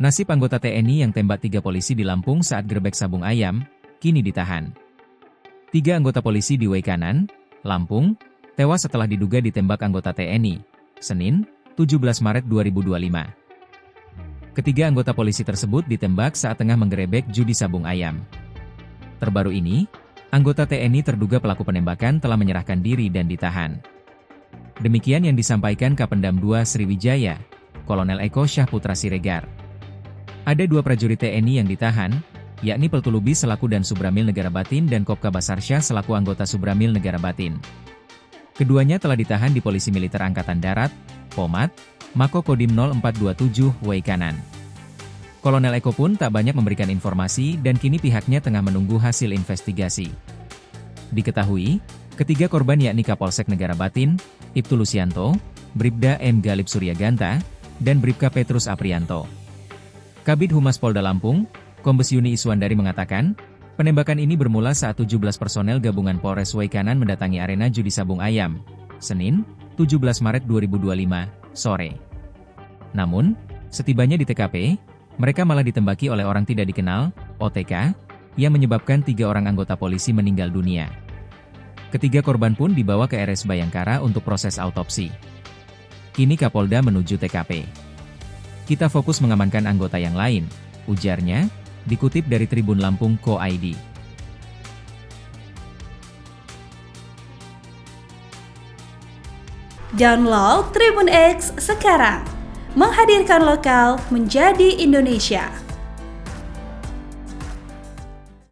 Nasib anggota TNI yang tembak 3 polisi di Lampung saat gerebek sabung ayam, kini ditahan. 3 anggota polisi di Waikanan, Lampung, tewas setelah diduga ditembak anggota TNI, Senin, 17 Maret 2025. Ketiga anggota polisi tersebut ditembak saat tengah menggerebek judi sabung ayam. Terbaru ini, anggota TNI terduga pelaku penembakan telah menyerahkan diri dan ditahan. Demikian yang disampaikan Kapendam II Sriwijaya, Kolonel Eko Syahputra Siregar. Ada 2 prajurit TNI yang ditahan, yakni Peltulubis selaku Dan Subramil Negara Batin dan Kopka Basarsyah selaku anggota Subramil Negara Batin. Keduanya telah ditahan di Polisi Militer Angkatan Darat, Pomat, Mako Kodim 0427 Waikanan. Kolonel Eko pun tak banyak memberikan informasi dan kini pihaknya tengah menunggu hasil investigasi. Diketahui, ketiga korban yakni Kapolsek Negara Batin, Ibtu Lusianto, Bribda M. Galib Suryaganta, dan Bribka Petrus Aprianto. Kabid Humas Polda Lampung, Kombes Yuni Iswandari mengatakan, penembakan ini bermula saat 17 personel gabungan Polres Waikanan mendatangi arena judi sabung ayam, Senin, 17 Maret 2025, sore. Namun, setibanya di TKP, mereka malah ditembaki oleh orang tidak dikenal, OTK, yang menyebabkan 3 orang anggota polisi meninggal dunia. Ketiga korban pun dibawa ke RS Bayangkara untuk proses autopsi. Kini Kapolda menuju TKP. Kita fokus mengamankan anggota yang lain, ujarnya, dikutip dari Tribun Lampung Co.id. Download Tribun X sekarang, menghadirkan lokal menjadi Indonesia.